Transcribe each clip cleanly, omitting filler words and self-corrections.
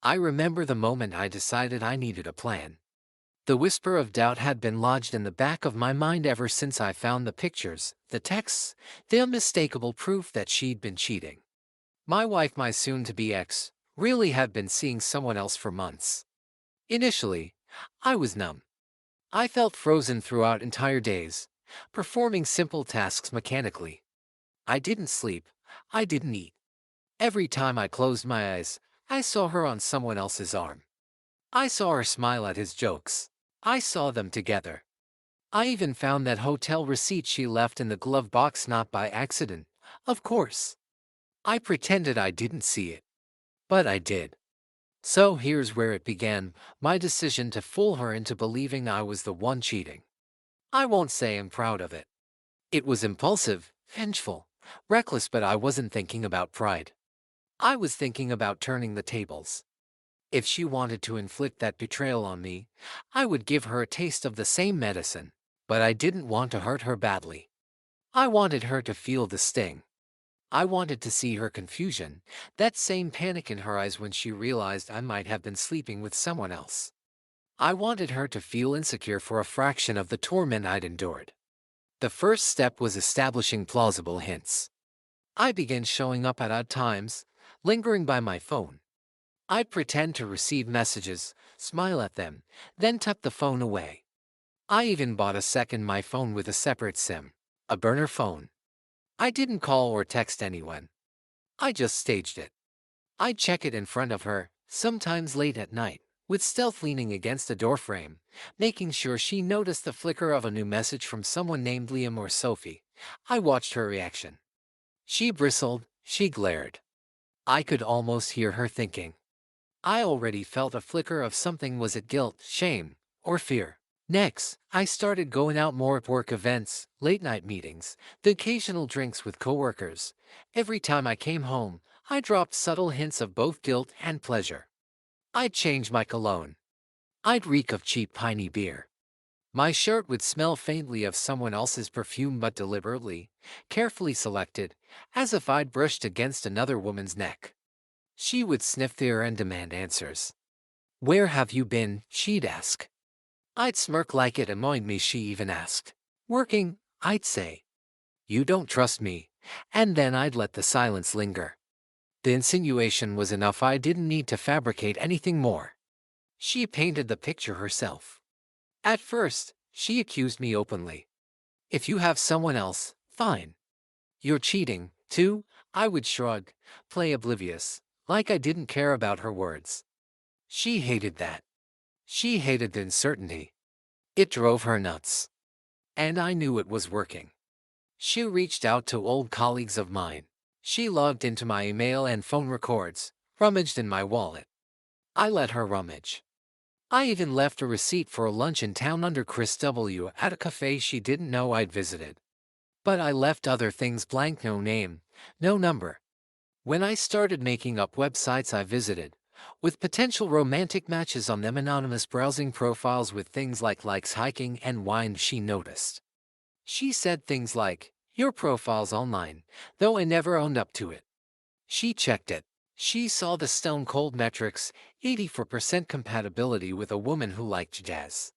I remember the moment I decided I needed a plan. The whisper of doubt had been lodged in the back of my mind ever since I found the pictures, the texts, the unmistakable proof that she'd been cheating. My wife, my soon-to-be ex, really had been seeing someone else for months. Initially, I was numb. I felt frozen throughout entire days, performing simple tasks mechanically. I didn't sleep. I didn't eat. Every time I closed my eyes, I saw her on someone else's arm. I saw her smile at his jokes. I saw them together. I even found that hotel receipt she left in the glove box, not by accident, of course. I pretended I didn't see it, but I did. So here's where it began, my decision to fool her into believing I was the one cheating. I won't say I'm proud of it. It was impulsive, vengeful, reckless, but I wasn't thinking about pride. I was thinking about turning the tables. If she wanted to inflict that betrayal on me, I would give her a taste of the same medicine. But I didn't want to hurt her badly. I wanted her to feel the sting. I wanted to see her confusion, that same panic in her eyes when she realized I might have been sleeping with someone else. I wanted her to feel insecure for a fraction of the torment I'd endured. The first step was establishing plausible hints. I began showing up at odd times, lingering by my phone. I'd pretend to receive messages, smile at them, then tuck the phone away. I even bought a second my phone with a separate SIM, a burner phone. I didn't call or text anyone. I just staged it. I'd check it in front of her, sometimes late at night, with stealth leaning against the doorframe, making sure she noticed the flicker of a new message from someone named Liam or Sophie. I watched her reaction. She bristled, she glared. I could almost hear her thinking. I already felt a flicker of something. Was it guilt, shame, or fear? Next, I started going out more at work events, late-night meetings, the occasional drinks with coworkers. Every time I came home, I dropped subtle hints of both guilt and pleasure. I'd change my cologne. I'd reek of cheap piney beer. My shirt would smell faintly of someone else's perfume, but deliberately, carefully selected, as if I'd brushed against another woman's neck. She would sniff the air and demand answers. "Where have you been?" she'd ask. I'd smirk like it annoyed me she even asked. "Working," I'd say. "You don't trust me." And then I'd let the silence linger. The insinuation was enough. I didn't need to fabricate anything more. She painted the picture herself. At first, she accused me openly. "If you have someone else, fine. You're cheating, too." I would shrug, play oblivious, like I didn't care about her words. She hated that. She hated the uncertainty. It drove her nuts. And I knew it was working. She reached out to old colleagues of mine. She logged into my email and phone records, rummaged in my wallet. I let her rummage. I even left a receipt for a lunch in town under Chris W. at a cafe she didn't know I'd visited. But I left other things blank, no name, no number. When I started making up websites I visited, with potential romantic matches on them, anonymous browsing profiles with things like likes, hiking, and wine, she noticed. She said things like, "Your profile's online," though I never owned up to it. She checked it. She saw the stone-cold metrics, 84% compatibility with a woman who liked jazz.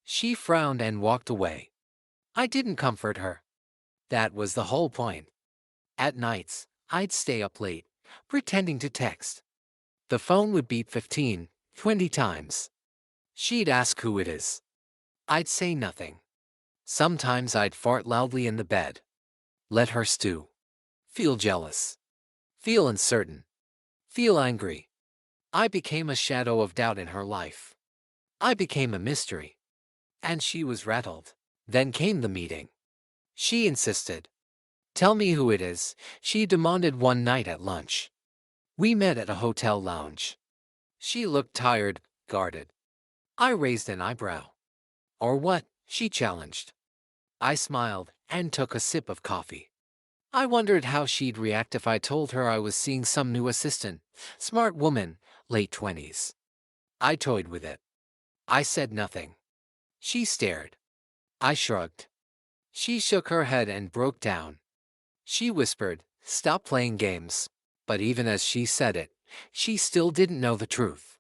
She frowned and walked away. I didn't comfort her. That was the whole point. At nights, I'd stay up late, pretending to text. The phone would beep 15, 20 times. She'd ask who it is. I'd say nothing. Sometimes I'd fart loudly in the bed. Let her stew. Feel jealous. Feel uncertain. Feel angry. I became a shadow of doubt in her life. I became a mystery. And she was rattled. Then came the meeting. She insisted. "Tell me who it is," she demanded one night at lunch. We met at a hotel lounge. She looked tired, guarded. I raised an eyebrow. "Or what?" she challenged. I smiled and took a sip of coffee. I wondered how she'd react if I told her I was seeing some new assistant, smart woman, late 20s. I toyed with it. I said nothing. She stared. I shrugged. She shook her head and broke down. She whispered, "Stop playing games." But even as she said it, she still didn't know the truth.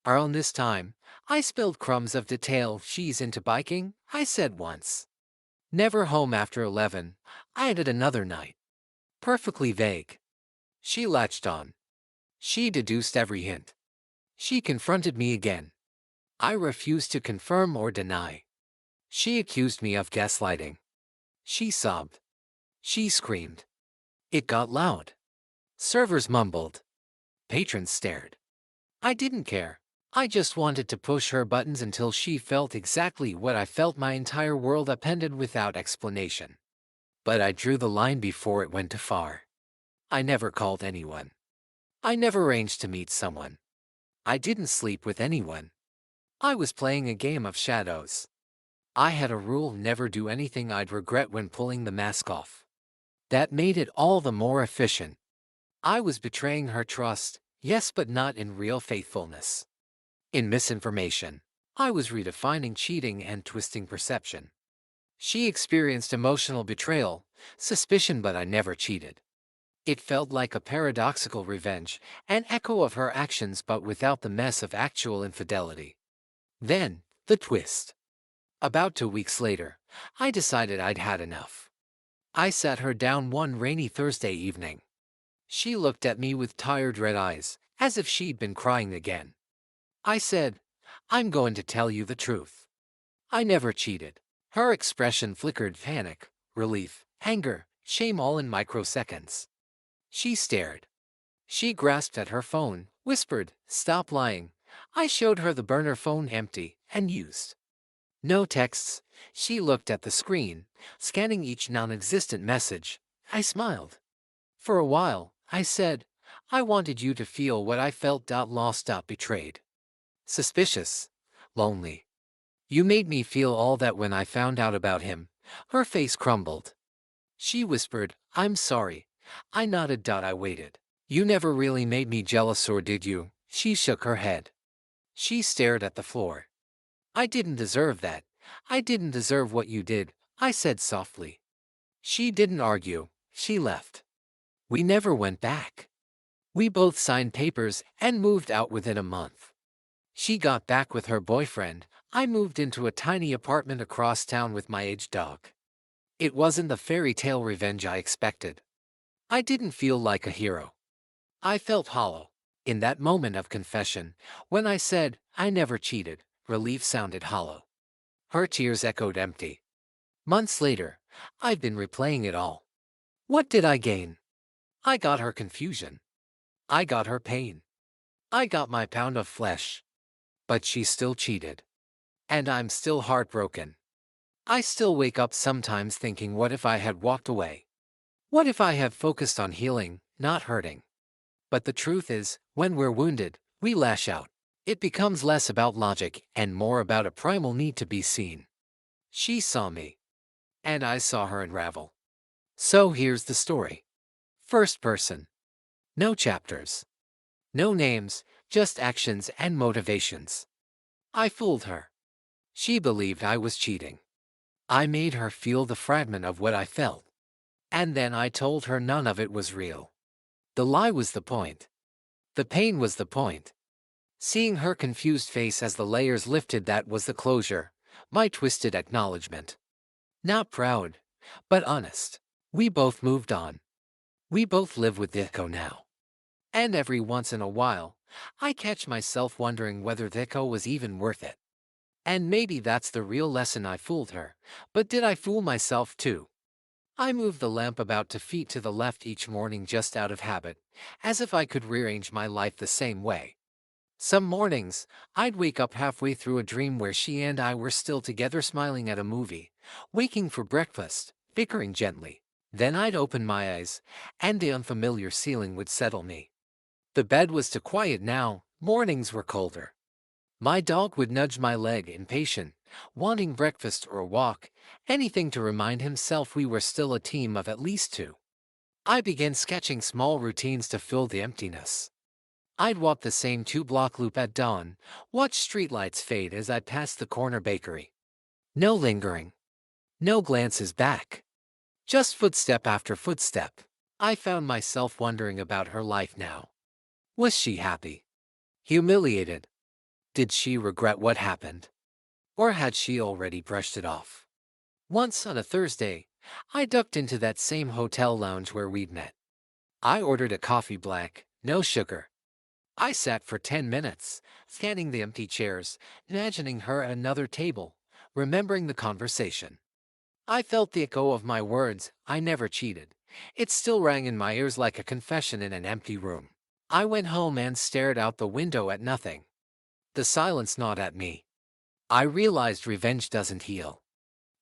Around this time, I spilled crumbs of detail. She's into biking, I said once. Never home after 11, I added another night. Perfectly vague. She latched on. She deduced every hint. She confronted me again. I refused to confirm or deny. She accused me of gaslighting. She sobbed. She screamed. It got loud. Servers mumbled. Patrons stared. I didn't care. I just wanted to push her buttons until she felt exactly what I felt. My entire world upended without explanation. But I drew the line before it went too far. I never called anyone. I never arranged to meet someone. I didn't sleep with anyone. I was playing a game of shadows. I had a rule: never do anything I'd regret when pulling the mask off. That made it all the more efficient. I was betraying her trust, yes, but not in real faithfulness. In misinformation. I was redefining cheating and twisting perception. She experienced emotional betrayal, suspicion, but I never cheated. It felt like a paradoxical revenge, an echo of her actions but without the mess of actual infidelity. Then, the twist. About 2 weeks later, I decided I'd had enough. I sat her down one rainy Thursday evening. She looked at me with tired red eyes, as if she'd been crying again. I said, "I'm going to tell you the truth. I never cheated." Her expression flickered: panic, relief, anger, shame, all in microseconds. She stared. She grasped at her phone, whispered, "Stop lying." I showed her the burner phone, empty and used. No texts. She looked at the screen, scanning each non-existent message. I smiled. For a while, I said, "I wanted you to feel what I felt. Lost, betrayed. Suspicious. Lonely. You made me feel all that when I found out about him." Her face crumbled. She whispered, "I'm sorry." I nodded. I waited. "You never really made me jealous, or did you?" She shook her head. She stared at the floor. "I didn't deserve that. I didn't deserve what you did," I said softly. She didn't argue. She left. We never went back. We both signed papers and moved out within a month. She got back with her boyfriend. I moved into a tiny apartment across town with my aged dog. It wasn't the fairy tale revenge I expected. I didn't feel like a hero. I felt hollow. In that moment of confession, when I said, "I never cheated," relief sounded hollow. Her tears echoed empty. Months later, I've been replaying it all. What did I gain? I got her confusion. I got her pain. I got my pound of flesh. But she still cheated. And I'm still heartbroken. I still wake up sometimes thinking, what if I had walked away? What if I had focused on healing, not hurting? But the truth is, when we're wounded, we lash out. It becomes less about logic and more about a primal need to be seen. She saw me. And I saw her unravel. So here's the story. First person. No chapters. No names, just actions and motivations. I fooled her. She believed I was cheating. I made her feel the fragment of what I felt. And then I told her none of it was real. The lie was the point. The pain was the point. Seeing her confused face as the layers lifted, that was the closure, my twisted acknowledgement. Not proud, but honest. We both moved on. We both live with the echo now. And every once in a while, I catch myself wondering whether the echo was even worth it. And maybe that's the real lesson. I fooled her, but did I fool myself too? I moved the lamp about 2 feet to the left each morning just out of habit, as if I could rearrange my life the same way. Some mornings, I'd wake up halfway through a dream where she and I were still together smiling at a movie, waking for breakfast, bickering gently. Then I'd open my eyes, and the unfamiliar ceiling would settle me. The bed was too quiet now, mornings were colder. My dog would nudge my leg, impatient, wanting breakfast or a walk, anything to remind himself we were still a team of at least two. I began sketching small routines to fill the emptiness. I'd walk the same 2-block loop at dawn, watch streetlights fade as I passed the corner bakery. No lingering. No glances back. Just footstep after footstep. I found myself wondering about her life now. Was she happy? Humiliated? Did she regret what happened? Or had she already brushed it off? Once on a Thursday, I ducked into that same hotel lounge where we'd met. I ordered a coffee black, no sugar. I sat for 10 minutes, scanning the empty chairs, imagining her at another table, remembering the conversation. I felt the echo of my words, I never cheated. It still rang in my ears like a confession in an empty room. I went home and stared out the window at nothing. The silence gnawed at me. I realized revenge doesn't heal.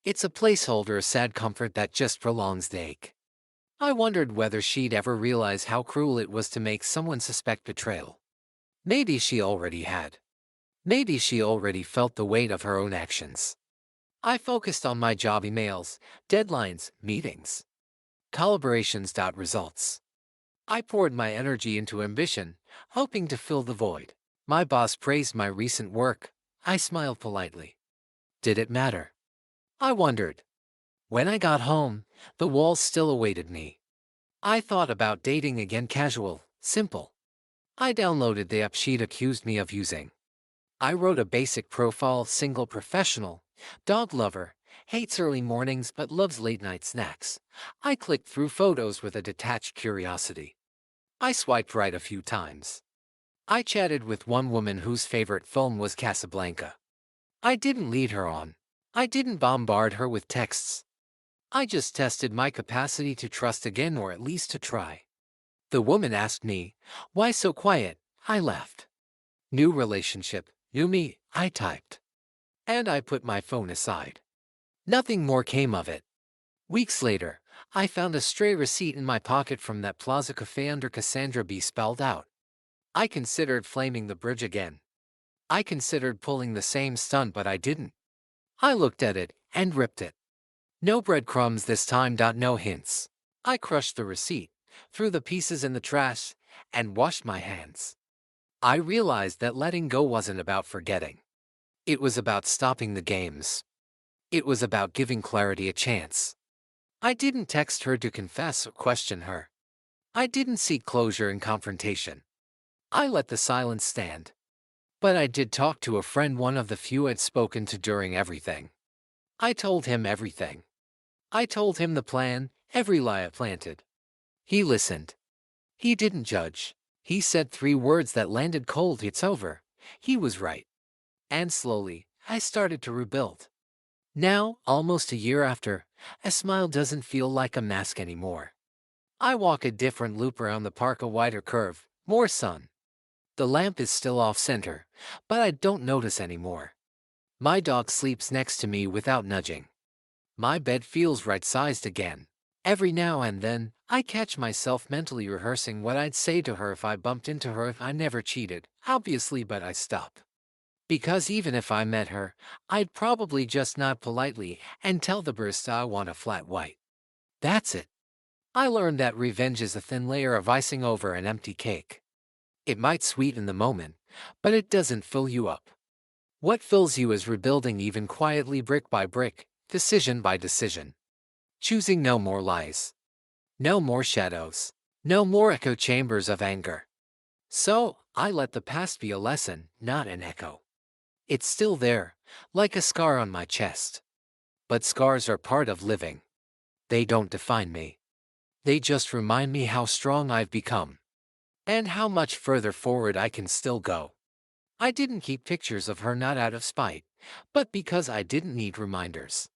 It's a placeholder, a sad comfort that just prolongs the ache. I wondered whether she'd ever realize how cruel it was to make someone suspect betrayal. Maybe she already had. Maybe she already felt the weight of her own actions. I focused on my job emails, deadlines, meetings, collaborations. Results. I poured my energy into ambition, hoping to fill the void. My boss praised my recent work. I smiled politely. Did it matter? I wondered. When I got home, the walls still awaited me. I thought about dating again, casual, simple. I downloaded the app she'd accused me of using. I wrote a basic profile, single, professional, dog lover, hates early mornings but loves late night snacks. I clicked through photos with a detached curiosity. I swiped right a few times. I chatted with one woman whose favorite film was Casablanca. I didn't lead her on. I didn't bombard her with texts. I just tested my capacity to trust again, or at least to try. The woman asked me, "Why so quiet?" I laughed. "New relationship, new me," I typed. And I put my phone aside. Nothing more came of it. Weeks later, I found a stray receipt in my pocket from that Plaza Cafe under Cassandra B spelled out. I considered flaming the bridge again. I considered pulling the same stunt, but I didn't. I looked at it and ripped it. No breadcrumbs this time. No hints. I crushed the receipt, threw the pieces in the trash, and washed my hands. I realized that letting go wasn't about forgetting. It was about stopping the games. It was about giving clarity a chance. I didn't text her to confess or question her. I didn't seek closure and confrontation. I let the silence stand. But I did talk to a friend, one of the few I'd spoken to during everything. I told him everything. I told him the plan, every lie I planted. He listened. He didn't judge. He said 3 words that landed cold: "It's over." He was right. And slowly, I started to rebuild. Now, almost a year after, a smile doesn't feel like a mask anymore. I walk a different loop around the park, a wider curve, more sun. The lamp is still off center, but I don't notice anymore. My dog sleeps next to me without nudging. My bed feels right-sized again. Every now and then, I catch myself mentally rehearsing what I'd say to her if I bumped into her. If I never cheated, obviously, but I stop. Because even if I met her, I'd probably just nod politely and tell the barista I want a flat white. That's it. I learned that revenge is a thin layer of icing over an empty cake. It might sweeten the moment, but it doesn't fill you up. What fills you is rebuilding, even quietly, brick by brick, decision by decision. Choosing no more lies. No more shadows. No more echo chambers of anger. So, I let the past be a lesson, not an echo. It's still there, like a scar on my chest. But scars are part of living. They don't define me. They just remind me how strong I've become. And how much further forward I can still go. I didn't keep pictures of her, not out of spite, but because I didn't need reminders.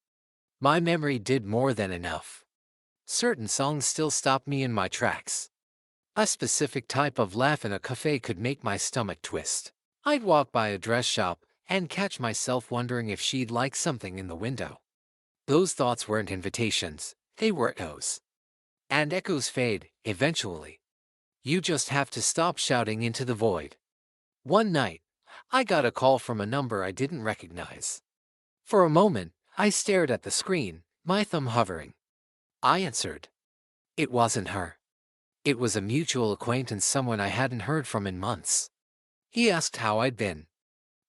My memory did more than enough. Certain songs still stop me in my tracks. A specific type of laugh in a cafe could make my stomach twist. I'd walk by a dress shop and catch myself wondering if she'd like something in the window. Those thoughts weren't invitations, they were echoes. And echoes fade, eventually. You just have to stop shouting into the void. One night, I got a call from a number I didn't recognize. For a moment, I stared at the screen, my thumb hovering. I answered. It wasn't her. It was a mutual acquaintance, someone I hadn't heard from in months. He asked how I'd been.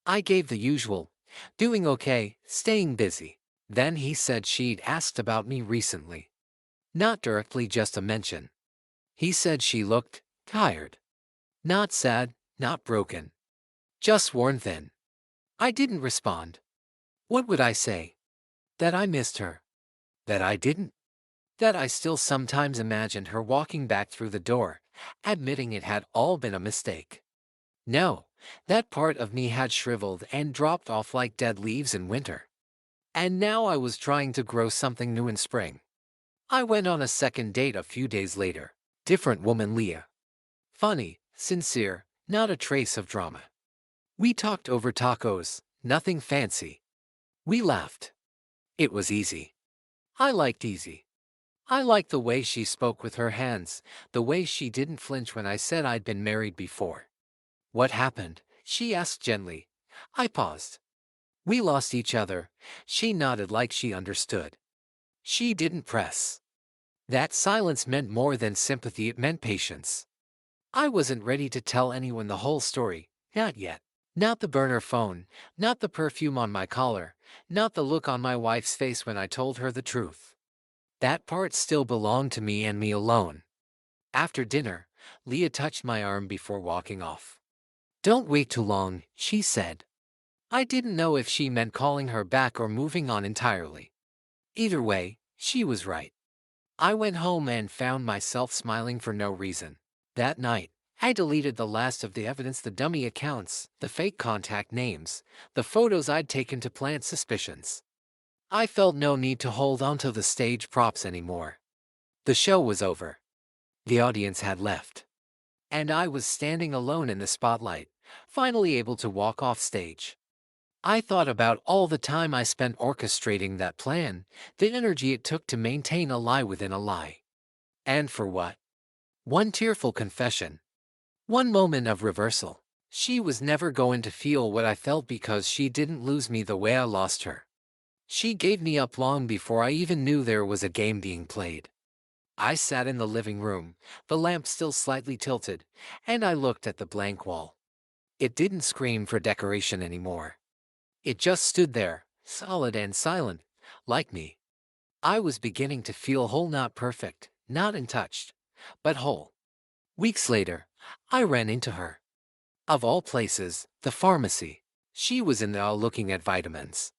I gave the usual, doing okay, staying busy. Then he said she'd asked about me recently. Not directly, just a mention. He said she looked tired. Not sad, not broken. Just worn thin. I didn't respond. What would I say? That I missed her. That I didn't. That I still sometimes imagined her walking back through the door, admitting it had all been a mistake. No, that part of me had shriveled and dropped off like dead leaves in winter. And now I was trying to grow something new in spring. I went on a second date a few days later. Different woman Leah. Funny, sincere, not a trace of drama. We talked over tacos, nothing fancy. We laughed. It was easy. I liked easy. I liked the way she spoke with her hands, the way she didn't flinch when I said I'd been married before. What happened? She asked gently. I paused. We lost each other. She nodded like she understood. She didn't press. That silence meant more than sympathy, it meant patience. I wasn't ready to tell anyone the whole story, not yet. Not the burner phone, not the perfume on my collar, not the look on my wife's face when I told her the truth. That part still belonged to me and me alone. After dinner, Leah touched my arm before walking off. Don't wait too long, she said. I didn't know if she meant calling her back or moving on entirely. Either way, she was right. I went home and found myself smiling for no reason. That night, I deleted the last of the evidence, the dummy accounts, the fake contact names, the photos I'd taken to plant suspicions. I felt no need to hold onto the stage props anymore. The show was over. The audience had left. And I was standing alone in the spotlight, finally able to walk off stage. I thought about all the time I spent orchestrating that plan, the energy it took to maintain a lie within a lie. And for what? One tearful confession. One moment of reversal. She was never going to feel what I felt because she didn't lose me the way I lost her. She gave me up long before I even knew there was a game being played. I sat in the living room, the lamp still slightly tilted, and I looked at the blank wall. It didn't scream for decoration anymore. It just stood there, solid and silent, like me. I was beginning to feel whole, not perfect, not untouched, but whole. Weeks later, I ran into her. Of all places, the pharmacy. She was in the aisle looking at vitamins.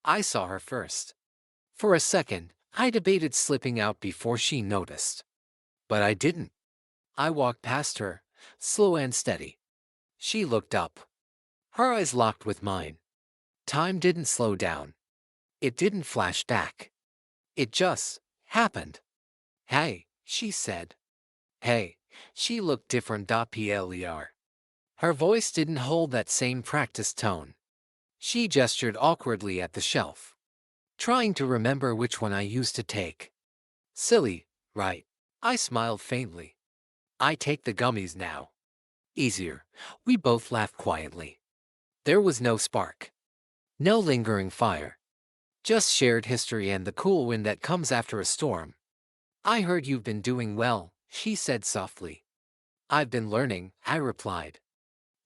I saw her first. For a second, I debated slipping out before she noticed. But I didn't. I walked past her, slow and steady. She looked up. Her eyes locked with mine. Time didn't slow down. It didn't flash back. It just happened. Hey, she said. Hey, she looked different. Pler. Her voice didn't hold that same practiced tone. She gestured awkwardly at the shelf, trying to remember which one I used to take. Silly, right? I smiled faintly. I take the gummies now. Easier. We both laughed quietly. There was no spark. No lingering fire. Just shared history and the cool wind that comes after a storm. I heard you've been doing well, she said softly. I've been learning, I replied.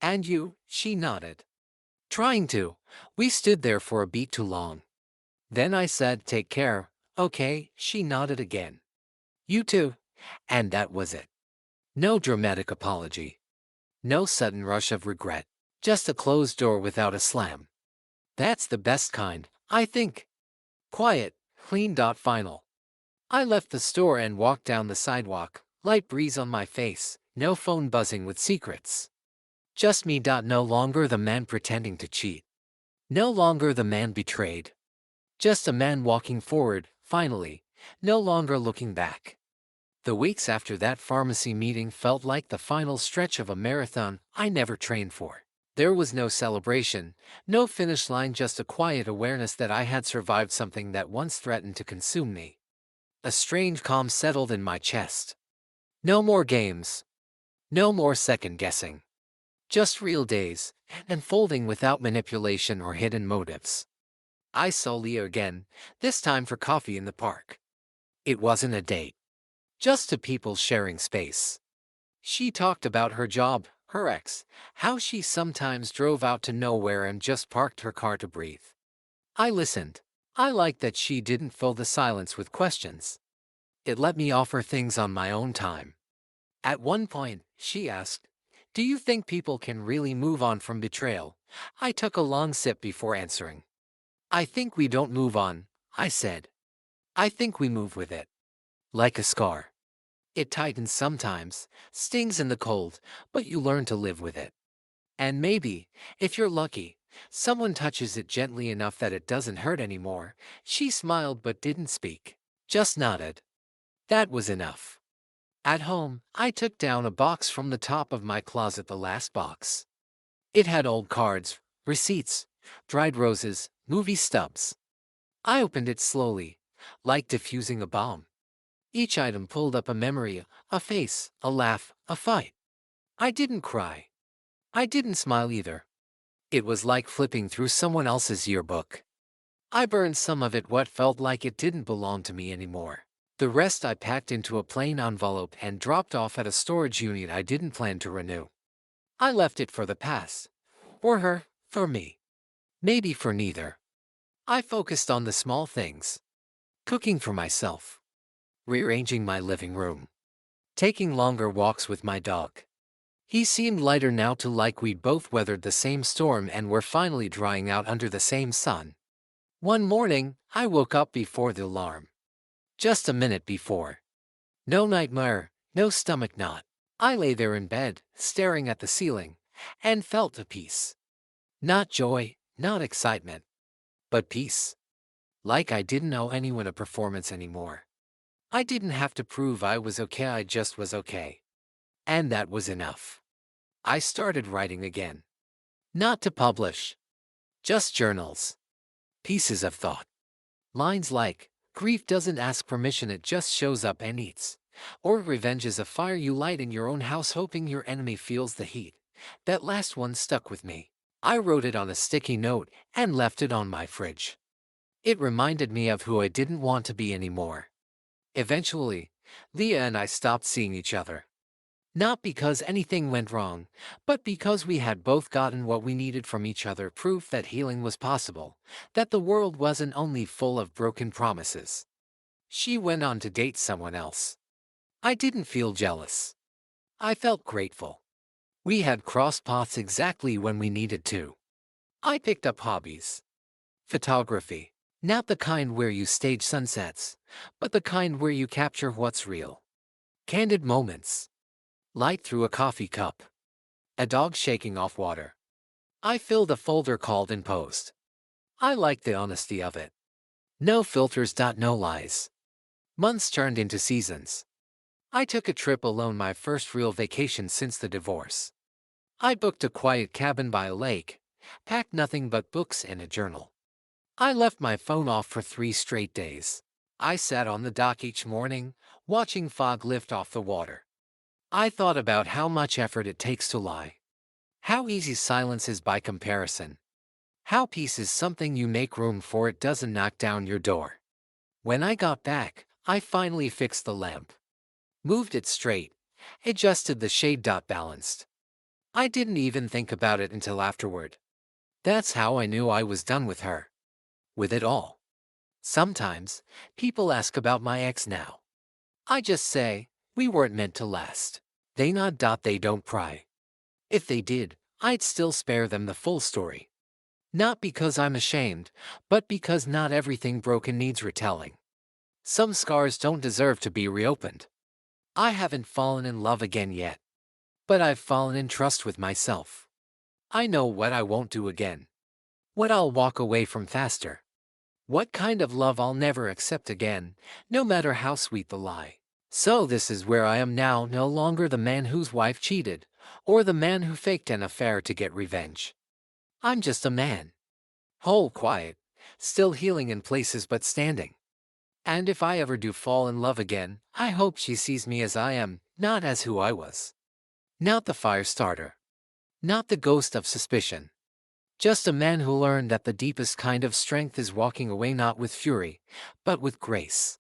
And you? She nodded. Trying to. We stood there for a beat too long. Then I said, take care, okay? She nodded again. You too. And that was it. No dramatic apology. No sudden rush of regret. Just a closed door without a slam. That's the best kind, I think. Quiet, clean. Final. I left the store and walked down the sidewalk, light breeze on my face, no phone buzzing with secrets. Just me. No longer the man pretending to cheat. No longer the man betrayed. Just a man walking forward, finally, no longer looking back. The weeks after that pharmacy meeting felt like the final stretch of a marathon I never trained for. There was no celebration, no finish line, just a quiet awareness that I had survived something that once threatened to consume me. A strange calm settled in my chest. No more games. No more second guessing. Just real days, unfolding without manipulation or hidden motives. I saw Leah again, this time for coffee in the park. It wasn't a date. Just two people sharing space. She talked about her job, her ex, how she sometimes drove out to nowhere and just parked her car to breathe. I listened. I liked that she didn't fill the silence with questions. It let me offer things on my own time. At one point, she asked, Do you think people can really move on from betrayal? I took a long sip before answering. I think we don't move on, I said. I think we move with it. Like a scar. It tightens sometimes, stings in the cold, but you learn to live with it. And maybe, if you're lucky, someone touches it gently enough that it doesn't hurt anymore. She smiled but didn't speak. Just nodded. That was enough. At home, I took down a box from the top of my closet, the last box. It had old cards, receipts, dried roses, movie stubs. I opened it slowly, like diffusing a bomb. Each item pulled up a memory, a face, a laugh, a fight. I didn't cry. I didn't smile either. It was like flipping through someone else's yearbook. I burned some of it, what felt like it didn't belong to me anymore. The rest I packed into a plain envelope and dropped off at a storage unit I didn't plan to renew. I left it for the past. For her, for me. Maybe for neither. I focused on the small things. Cooking for myself. Rearranging my living room. Taking longer walks with my dog. He seemed lighter now too, like we'd both weathered the same storm and were finally drying out under the same sun. One morning, I woke up before the alarm. Just a minute before. No nightmare, no stomach knot. I lay there in bed, staring at the ceiling, and felt a peace. Not joy, not excitement, but peace. Like I didn't owe anyone a performance anymore. I didn't have to prove I was okay, I just was okay. And that was enough. I started writing again. Not to publish. Just journals. Pieces of thought. Lines like, grief doesn't ask permission, it just shows up and eats. Or revenge is a fire you light in your own house hoping your enemy feels the heat. That last one stuck with me. I wrote it on a sticky note and left it on my fridge. It reminded me of who I didn't want to be anymore. Eventually, Leah and I stopped seeing each other. Not because anything went wrong, but because we had both gotten what we needed from each other, proof that healing was possible, that the world wasn't only full of broken promises. She went on to date someone else. I didn't feel jealous. I felt grateful. We had crossed paths exactly when we needed to. I picked up hobbies. Photography. Not the kind where you stage sunsets, but the kind where you capture what's real. Candid moments. Light through a coffee cup. A dog shaking off water. I filled a folder called In Post. I liked the honesty of it. No filters, no lies. Months turned into seasons. I took a trip alone, my first real vacation since the divorce. I booked a quiet cabin by a lake, packed nothing but books and a journal. I left my phone off for 3 straight days. I sat on the dock each morning, watching fog lift off the water. I thought about how much effort it takes to lie. How easy silence is by comparison. How peace is something you make room for, it doesn't knock down your door. When I got back, I finally fixed the lamp. Moved it straight, adjusted the shade, balanced. I didn't even think about it until afterward. That's how I knew I was done with her. With it all. Sometimes, people ask about my ex now. I just say, we weren't meant to last. They nod. They don't pry. If they did, I'd still spare them the full story. Not because I'm ashamed, but because not everything broken needs retelling. Some scars don't deserve to be reopened. I haven't fallen in love again yet. But I've fallen in trust with myself. I know what I won't do again. What I'll walk away from faster. What kind of love I'll never accept again, no matter how sweet the lie. So this is where I am now, no longer the man whose wife cheated, or the man who faked an affair to get revenge. I'm just a man. Whole, quiet, still healing in places but standing. And if I ever do fall in love again, I hope she sees me as I am, not as who I was. Not the fire starter. Not the ghost of suspicion. Just a man who learned that the deepest kind of strength is walking away not with fury, but with grace.